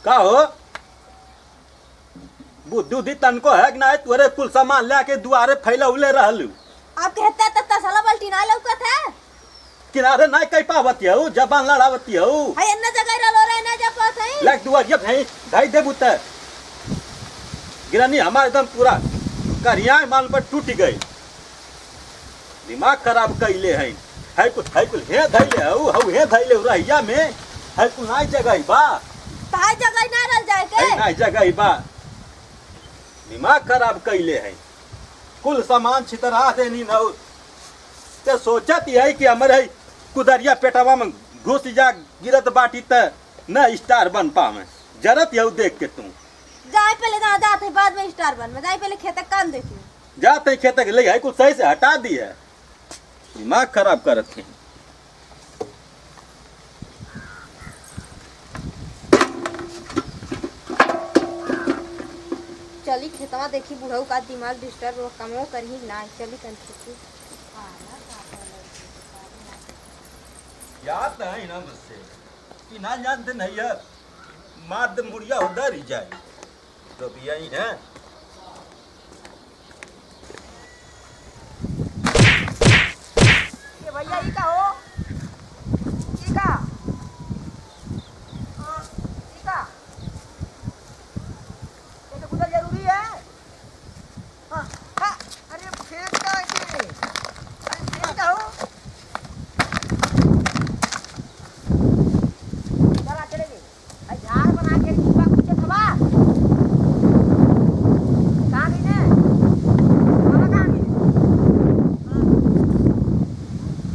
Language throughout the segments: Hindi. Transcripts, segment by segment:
का हो बुद्धि तनको है कि ना तोरे कुल सामान लेके दुआरे फैलौले रहलू। आप कहते त तसला बल्टी ना लौकत है किनारे नहीं कह पावती हो जबान लड़ावती हो हाय अन्ना जगह रलो रे ना जा पात है लाइक दुआरिया भाई ढाई दे बुत गिरानी हमारे एकदम पूरा करिया मान पर टूट गई दिमाग खराब कैले है कुछ हे धैले हऊ हे धैले रहिया में है कुछ नहीं जगह बा ताई जगह ना रल जाए के नहीं जगह बा दिमाग खराब कैले है कुल सामान छितरा देनी न ते सोचत है कि हमारे कुदरिया पेटवा में घुस जा गिरत बाटी त न स्टार बन पावे जरत यू देख के तुम जाए पहले ना जात है बाद में स्टार बन में जाए पहले खेत काम देखी जाते खेत के ले है कुछ सही से हटा दी है दिमाग खराब करत है। चली खेतवा देखी बुढ़ऊ का दिमाग डिस्टर्ब हो कमो करही ना चली कंठी याद है ना मुझसे कि ना जानते नहीं है मार मुड़िया उधर ही जाए तो भी यही है ये भैया ये का हो ये का ये का ये तो कुछ जरूरी है हाँ हाँ अरे फेंक का ये अरे फेंक का हो चला चलेंगे अरे झाड़ बना के डिब्बा कुछ थवा कहाँ गई ने बाबा कहाँ गई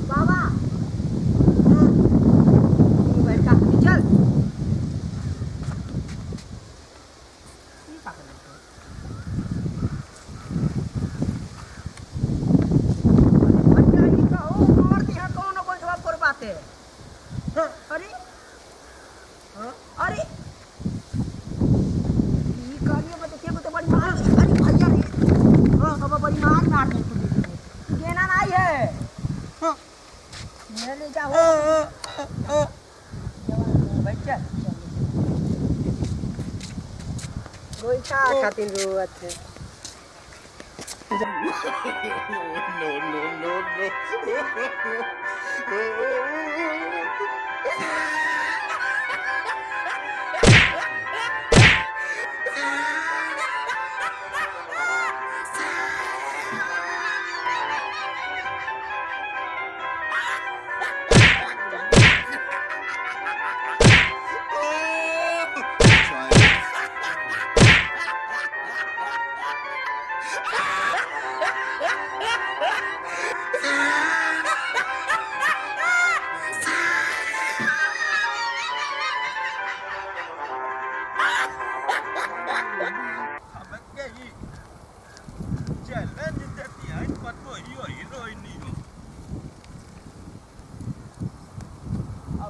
बाबा तू बैठ का चल ये का कर भैया ये का हो मार दिया कौन कोई जवाब कर पाते हाँ अरे हाँ अरे ये कालियो में देखिए तो बड़ी मार अरे भैया रे हाँ बाबा बड़ी मार दे तू गेना नहीं है हाँ मेरे ले जाओ बच्चा गोइठा खातिर रोवत है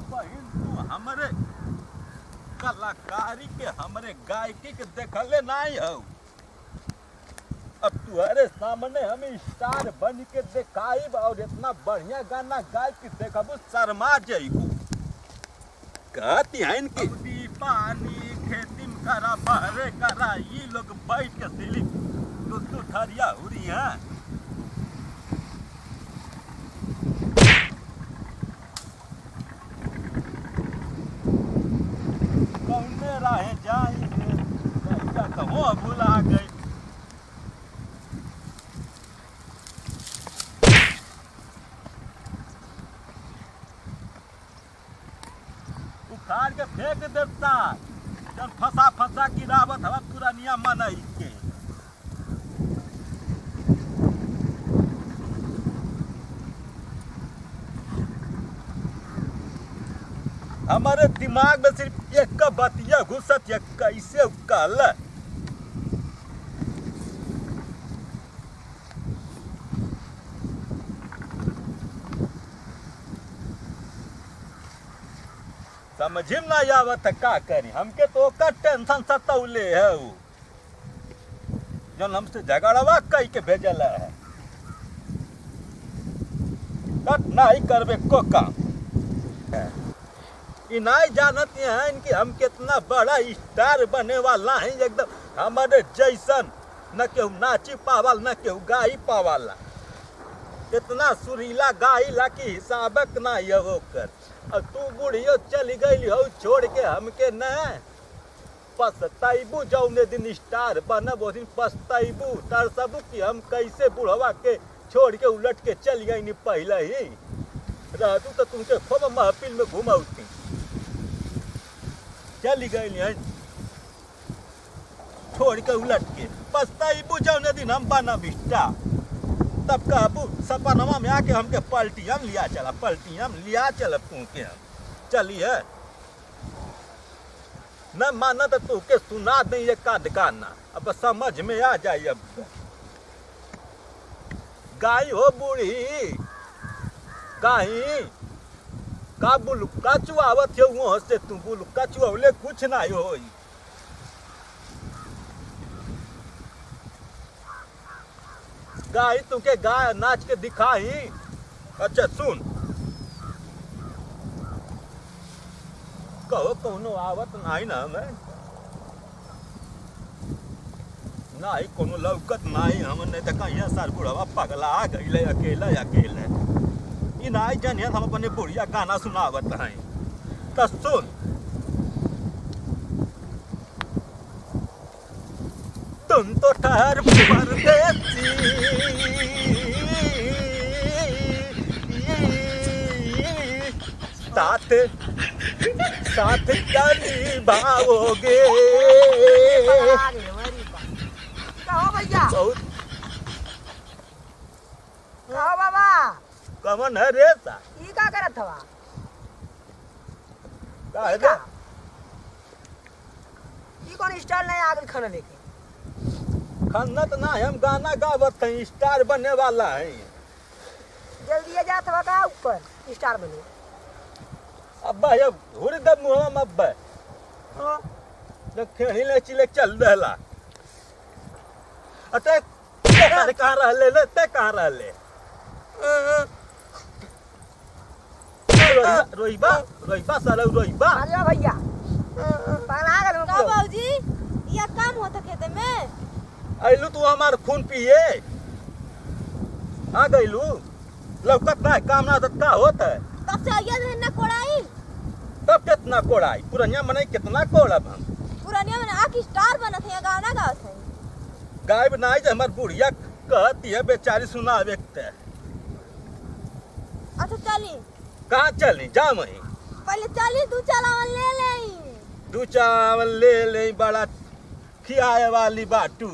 हमारे कलाकारी के हमारे गायकी के देखले नहीं हो अब तुम्हारे सामने हम स्टार बन के दिखाई और इतना बढ़िया गाना गाय के देखबू शर्मा जाइबू कहती है इनकी पानी खेती में करा बहरे करा ये लोग बैठ के सिली तू ठरिया हो रही है कौने राहे जाएंगे कहो भुला गई उखाड़ के फेंक देता जब फंसा गिरावत हवा पूरा नियम मनई के हमारे दिमाग में सिर्फ एक का बतिया घुसत या कैसे कहल समझ में ना आवत का करी हमके तो का टेंशन सतौले है जो हमसे झगड़वा कई के भेजल है तट नहीं करबे को काम ई नहीं जानती हैं इनकी हम कितना बड़ा स्टार बने वाला है एकदम हमारे जैसन न केहू नाची पावल न केहू गाई पावाला इतना सुरीला गाइला की हिसाबक ना ये होकर और तू बुढ़ियो चली गई हो छोड़ के हमके न पछताइबू जौने दिन स्टार बनब वो दिन पछताइबू तरसबू कि हम कैसे बुढ़वा के छोड़ के उलट के चल गई नहीं पहले ही रहतू तो तुमके खूब महफिल में घुमाऊती चली गई नहीं छोड़ के उलट के पछताइबू जौने दिन हम बनब स्टार तब कहबू सपनमा में आके हमके पलटियम लिया चल तुमके हम चलिए न माना तो तू के सुना दे ये का गाना अब समझ में आ जाए अब गाय हो बूढ़ी गाई का बुलुक्का चुआवत हो वहाँ से तू बुलुक्का चुआवले कुछ ना हो गाय तुमके गाय नाच के दिखाई अच्छा सुन कहो कोनो आवत नहीं ना हमें नहीं कोनो लौकत नहीं हम नहीं तो कहीं सार बुढ़वा पगला आ गई अकेले ई नहीं जानिए हम अपने बुढ़िया गाना सुनावत हैं तो सुन तुम तो ठहर परदेसी साथ साथ क्या निभाओगे कहो भैया बहुत कहो बाबा कमन है रे सा ई का करत हवा का है रे ई कौन स्टाइल नहीं आगल खाना लेके खन्नत ना हम गाना गावत हैं स्टार बनने वाला है जल्दी आ जात हवा का ऊपर स्टार बने अब्बा ये हुर दब मुहवा में अब्बा हां न खेणी ले चिले चल रहला अते ते कहां रहले ले ते कहां रहले रोइबा साला रोइबा अरे भैया पगला गल का बाबूजी ये काम होता खेते में आइलू तू हमार खून पिए आ गइलू लौकत ना काम ना का होता है तब से आइया न कोड़ाई तब कितना कोड़ाई पुरनिया मने कितना कोड़ब हम पुरानिया में आके स्टार बनत है गाना गावत है गायब ना जे हमार बुढ़िया कहती है बेचारी सुनावे के अच्छा चली कहां चली जा वहीं पहले चली दू चालावन ले ले दू चावल ले ले बड़ा खियाए वाली बाटू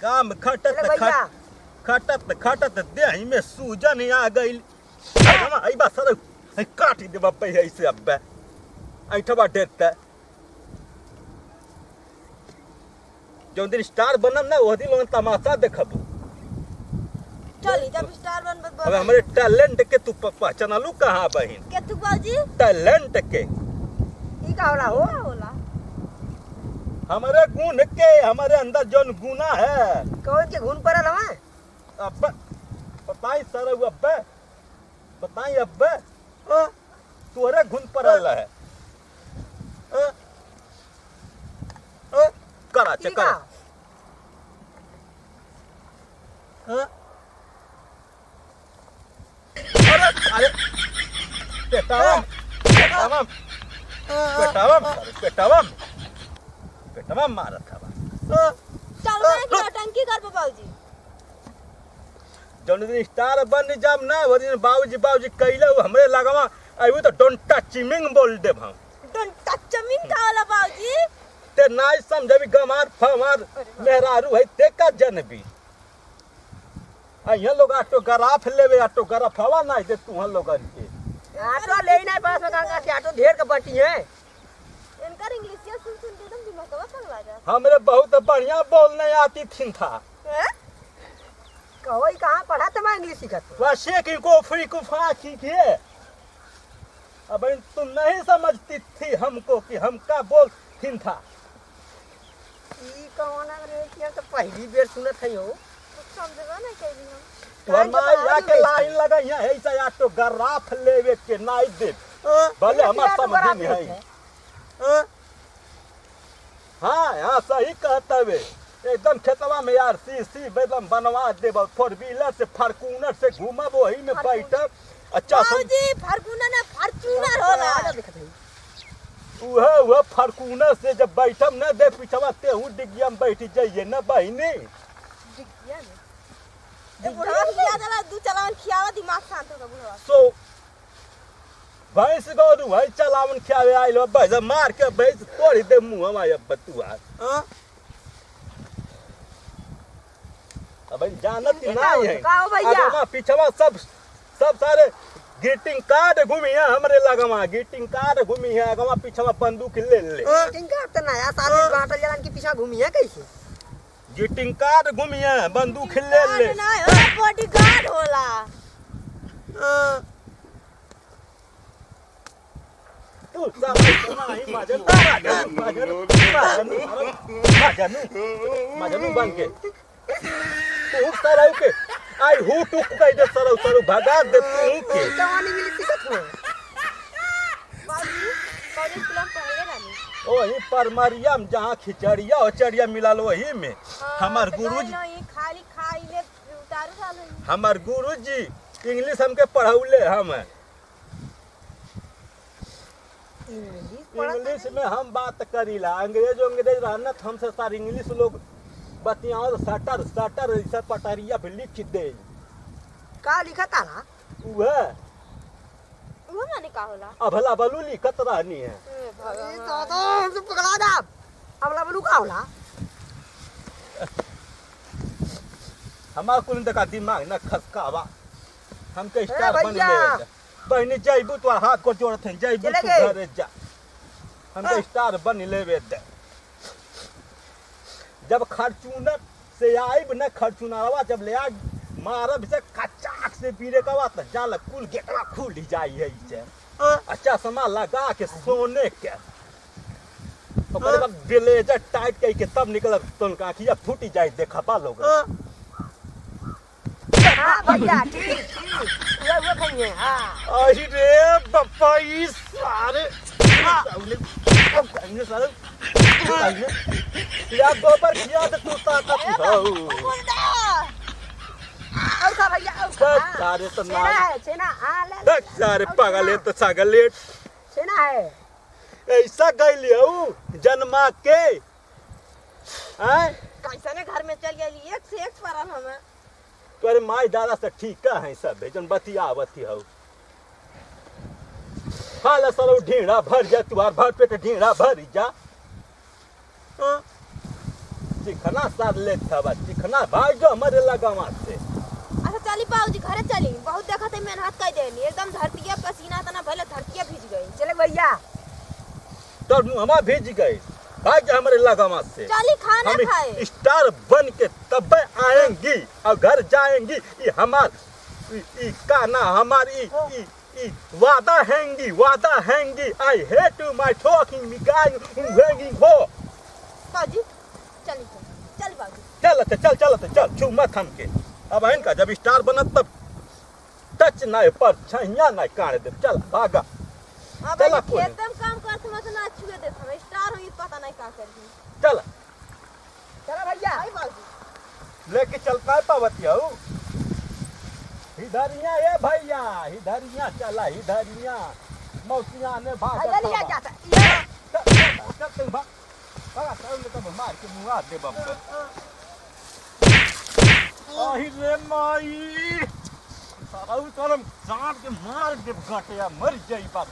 काम खटत खटत देही में सूजन आ गई आई बा सर काटी दे बाप ऐसे अब ऐठबा देता जो दिन स्टार बनम ना वो दिन लोग तमाशा देखबू चली जब स्टार बनबत अब हमारे टैलेंट के तू पहचानलू कहाँ बहिन के तू बाबूजी टैलेंट के ई का होला हो होला हमारे गुण के हमारे अंदर जो गुना है कौन के घुन परल हवा अब बताई सर अब बताई अब तोरे गुण पड़ल है करा चक्कर अरे पेटावम पेटावम पेटावम पेटावम पेटावम मारा था चल मैं की टंकी कर बाबूजी जौन दिन स्टार बन जाब ना वो दिन बाबूजी बाबूजी कइले हमरे लगवा अभी तो डोंट टच मिंग बोल देब हम डोंट टच मिंग का होला बाबूजी ते नाइ समझबी गमार फमार मेहरारू है ते का जनबी यहाँ लोग ऑटोग्राफ लेवे ऑटोग्राफवा ना दे तू लोग के ऑटो ले नहीं पास में का से ऑटो ढेर के बटी है इनका इंग्लिश सुन सुन के एकदम दिमाग का पगला जा हमरे बहुत बढ़िया बोलने आती थी था हैं कहो ई कहां पढ़ा त मैं इंग्लिश सीखत वैसे की को फ्री को फाकी के अब तुम नहीं समझती थी हमको कि हम का बोल थी था ई कौन रे किया तो पहली बेर सुनत है हो समझबा नहीं कैली हम तोहर माई आके लाइन लगाइया ऐसा ऑटोग्राफ लेवे के नहीं दे भले हमार समझ नहीं है। हाँ हाँ सही कहता वे एकदम खेतवा में यार सी एकदम बनवा देब 4 व्हीलर से फॉर्च्यूनर से घूमब वही में बैठब अच्छा बाबूजी फॉर्च्यूनर ना फॉर्च्यूनर होला वह फॉर्च्यूनर से जब बैठब न दे पिछवा तेहू डिग्गिया में बैठ जाइए न बहिनी डिग्गिया में ए बुढ़वा खिया देला दू चलावन खियावा दिमाग शांत होगा बुढ़वा सो भैंस गोरू है चलावन खियावे आइलो भैंस मार के भैंस तोड़ दे मुंह हमारे बतुआ अब जानत नहीं है का हो भैया अब पिछवा सब सारे ग्रीटिंग कार्ड घूमी है हमरे लगवा ग्रीटिंग कार्ड घूमी है अगवा पिछवा बंदूक ले ग्रीटिंग कार्ड त नया साल में बांटल जलन के पीछा घूमी है कैसे ग्रीटिंग कार्ड घूमी है बंदूक ले ना हो बॉडीगार्ड होला तू नहीं मजनू बन के तू सरौ के आई हु टुक कह दे सरौ भगा दे तू के जवानी मिली सिकत हो बाबू कॉलेज क्लब पढ़ले रानी वही पर मरियम जहाँ खिचड़िया और चड़िया मिलल वही में हमार गुरुजी खाली खाइले उतारू डाल हमार गुरुजी इंग्लिश हमके पढ़ौले हम इंग्लिश में हम बात करीला अंग्रेज रहना हमसे सारे इंग्लिश लोग बतियाओ सटर ऐसा पटरिया पे लिख दे का लिखा तारा वो माने का होला अभला बलू लिखत रहनी है तो हमसे पकड़ा दा अबला बलू का होला हमार कुल देखा दिमाग न खसकावा हमके स्टार बन ले बहनी जाइबू तो हाथ को जोड़त है जाइबू तू घरे जा हमके स्टार बन लेवे दे जब खर्चूनर से आइब न खर्चूनरवा जब ले आ मारब से कचाक से पीरे का बात जाल कुल गेटवा खुल जाई है इसे अच्छा समा लगा के सोने के ओकर बाद ब्लेजर टाइट कई के तब निकल तन का आखिया फूटी जाए देखा पा लोग हां भैया ठीक वो भैया हां अहि रे बप्पा ई सारे सारे या गोबर किया तो तू ताकत हो और का भैया और सारे तो ना छेना हां ले देख सारे पागल तो सागल लेट छेना है ऐसा गइलियो जन्मा के हैं कैसे ने घर में चल गेली एक से एक परल हमें तोरे माई दादा से ठीक है सब जन बतियावती हो खाला सरो ढीड़ा भर जा तुहार भर पेट ढीड़ा भर जा चिकना सार ले था चिकना भाई जो हमारे लगावा से अच्छा चली बाबूजी घरे चली बहुत देखत है मेहनत कर देनी एकदम धरतीया पसीना तना भले धरतीया भीज गई चले भैया तो हमार भीज गई भाई जो हमारे लगावा से चली खाना हम खाए स्टार बन के तब आएंगी और घर जाएंगी ये हमार ई का ना हमारी वादा हैंगी I hate my talking me गाइंग हैंगिंग हो बाबूजी चली बाबूजी चल छू मत हमके अब इनका जब स्टार बनत तब टच नहीं पर छैया नहीं काट दे चल भागा अब चला खेत में काम करत मत ना छुए दे हम स्टार होई पता नहीं का करही चल भैया आई बाबूजी लेके चलता है पावतिया इधरिया ए भैया इधरिया चला इधरिया मौसिया ने भागा लिया जाता चल तुम भागा तो मार के मुआ दे बाप आही रे माई सारा करम जान के मार दे घटिया मर जाई बाप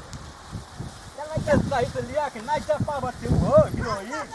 चल भाई सही से लिया के नहीं जा पावती हो हीरोइन